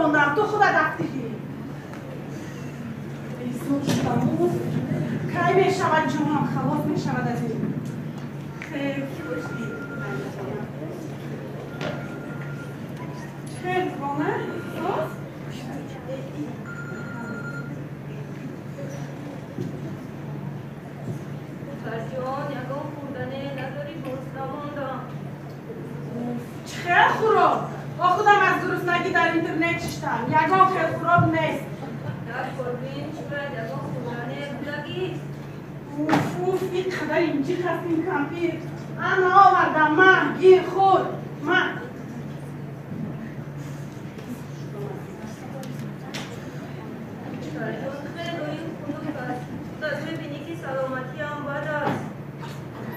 خوندم تو خودت رفتی ایزون شدم کی میشود جونم خلاص میشود از این خیلی خوشی خیلی کنه جان یکم خوردنه نداری بستماندم خیلی خوراب با خودم از درست نگی در اینترنت چشتم یکم خیلی خوراب نیست در خوربین چی باید یکم خوردنه بودگی اوف این قدر اینجی هست این کمپیر انا آوردم من گیر خور من سلامتی هم بد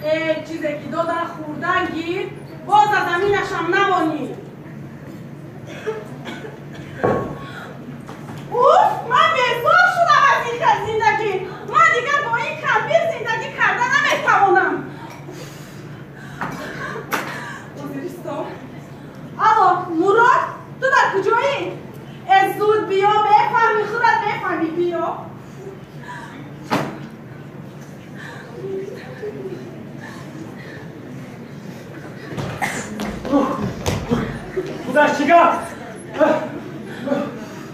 است چیزی که دادن خوردن گیر باز از زمینش هم نمانی اوف من بیزار شدم از این زندگی من دیگر با این کمپیر زندگی کردن نمیتوانم آقا مراد تو در کجایی؟ از زود بیا بفهمی خودت بفهمی بیا خودش چیگاه؟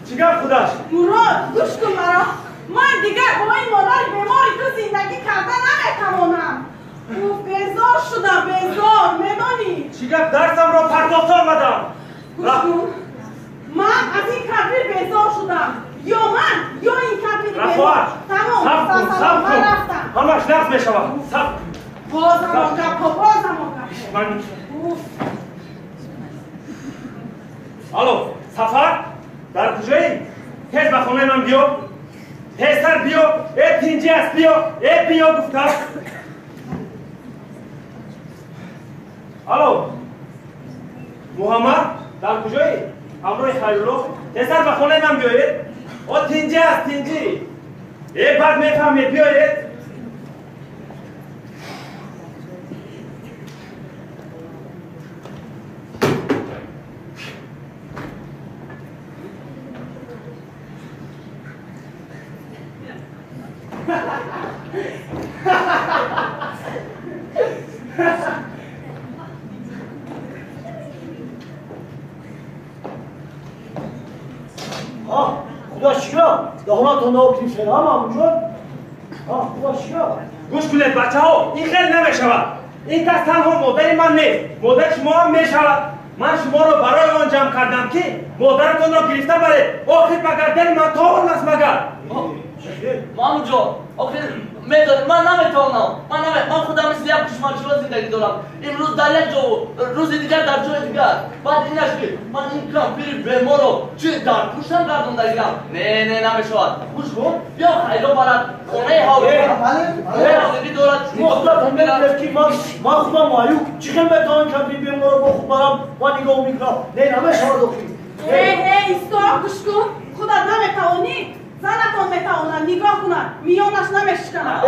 چیگاه خودش؟ مراد گوش کن مرا من دیگر با این مادر بیماری تو زندگی کردن نمیتوانم اوف بیزار شدم بیزار میدانی چیگاه درسم را پرداخت آمدم گوش کن من از این کبیر بیزار شدم یا من یا این کبیر بیزار تمام من رفتم همش نفت میشود سب بازم آگه بازم آگه من اوف الو سفر در کجایی؟ تیز به خونه من بیا تیزتر بیا ای پینجی است بیا گفتم الو محمد در کجایی؟ همراه خیرالله تیزتر به خونه من بیایید او تینجی است تینجی ای بعد میفهمید بیایید خدا شکر دهانتون ناکتیم سلام همونجور خدا شکر گوش کنید بچه ها این خیلی نمیشود این کس تنها مادر من نیست مادر شما هم میشود من شما را برای آن جمع کردم که مادرتون را گرفته برید آخر مگر دل من تاون است مگر مامو جان آخر میدانی من نمیتونم من خودم مثل یک کشمکش‌ها زندگی دارم امروز در یک جا و روز دیگر در جای دیگر بعد اینش که من این کمپیر بیمار رو چه در پوشتم گردوندگیرم نه نمیشود گوش کن بیا خیلی برد خونه حاضری دارد مخلط همه که من خودم مایو چیخل میتونم کمپیر بیمار رو با خود برم و نگاه میکنم نه نمیشود آخری ایستا گوش کن خودت نمیتوانی زنتان میتوانند نگاه کنند میانش نمیشکنند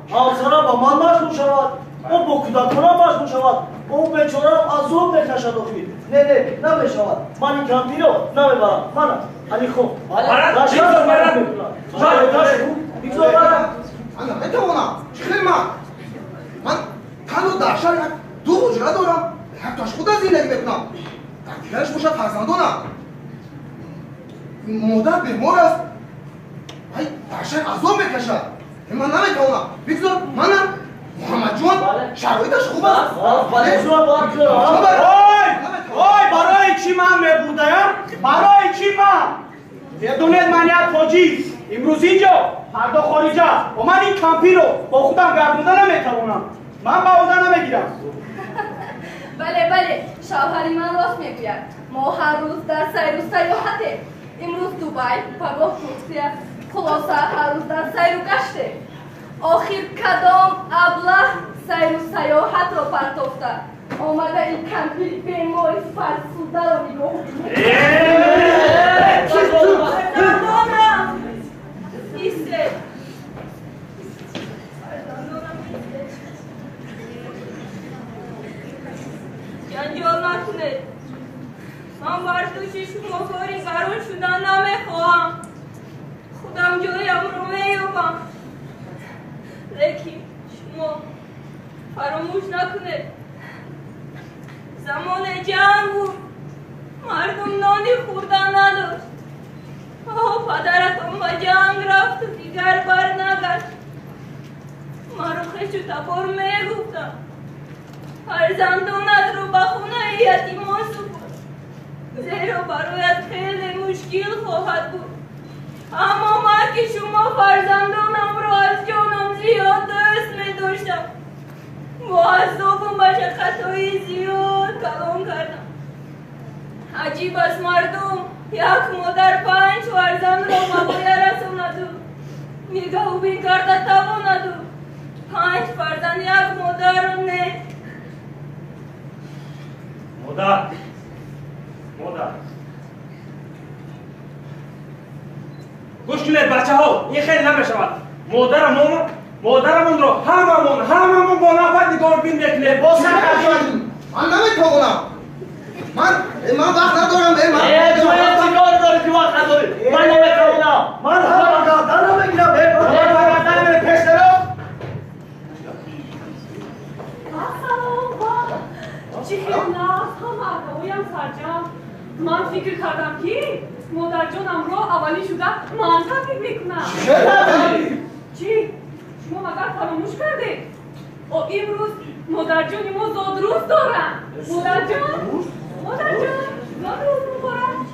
حوصله با من مشغول شود او با کودکانم مشغول شود او بیچاره عذاب میکشد آخری نه نمیشود من این کمپیر رو نمیبرم منم علی خوب برم من نمیتوانم چخیل من تنها در شهر دو حجره دارم یک تاش خودم زندگی میکنم در دیگرش باشد فرزندانم مادر بیمار است ای در شهر عذاب میکشد من نمیتوانم بگذار منم محمد جان شرایطش خوب است برای چی من میبودم؟ برای چی من؟ بدونید من یک فوجی امروز اینجا فردا خارجه و من این کمپین رو با خودم گردونده نمیتوانم من باوده نمیگیرم بله شوهری من راست میگوید ما هر روز در سیر و سیاحته امروز دوبای پگاه ترکیه خلاصه هر روز در سیر و گشته آخر کدام ابله سیر و سیاحت را پرتافته آمده این کمپیر بیماری فرسوده را نگاه ایسته جنجال نکنید من برد دوشی شما باری قرار شدن نمیخواهم خودم جای امرو میابم لیکن شما فراموش نکنید زمان جنگ بود مردم نانی خوردن نداشت پدرتون به جنگ رفت و دیگر بر نگشت مرا خش و تبار میگفتم فرزندانت رو به خونه یتیمان سپرد زیرا برایت خیلی مشکل خواهد بود اما من که شما فرزندانم را از جانم زیاد دوست می داشتم با عذاب و مشقت‌های زیاد کلام کردم عجیب است مردم یک مادر 5 فرزند را مبایه رساند و نگاه و بین کرده تواند و 5 فرزند یک مادر را نه مادر گوش کنید بچه ها این خیلی نمیشود مادرمون رو هممون با نفت نگاه بین بکنید با سرکشیم من نمیتونم من وقت ندارم تو چیکار داری که وقت نداری من نمیتونم من هم گردن نمیگیرم گردن میره پیش درو چی خیلی هم اردویم سرجم من فکر کردم که مادر جانم رو اولی شده من تبریک میکنم چی؟ شما مگر فراموش کردید؟ امروز مادر جانی ما زادروز دارن مادر جان زادروز میخورن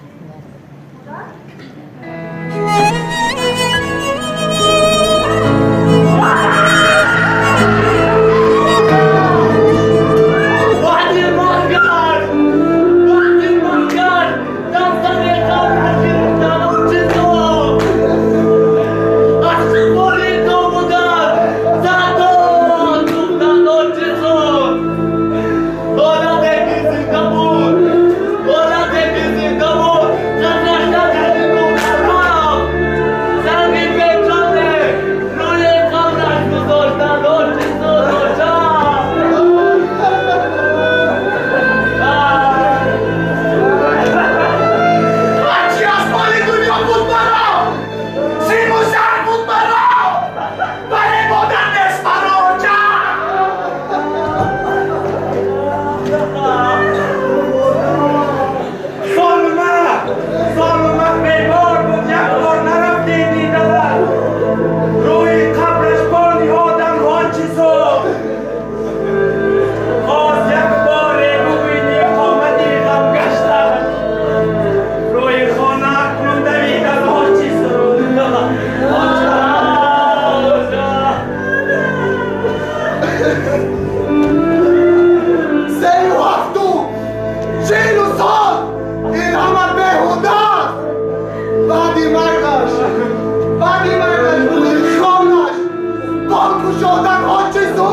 بعدی مرگش روی خانش بانکو شدن ها چیزو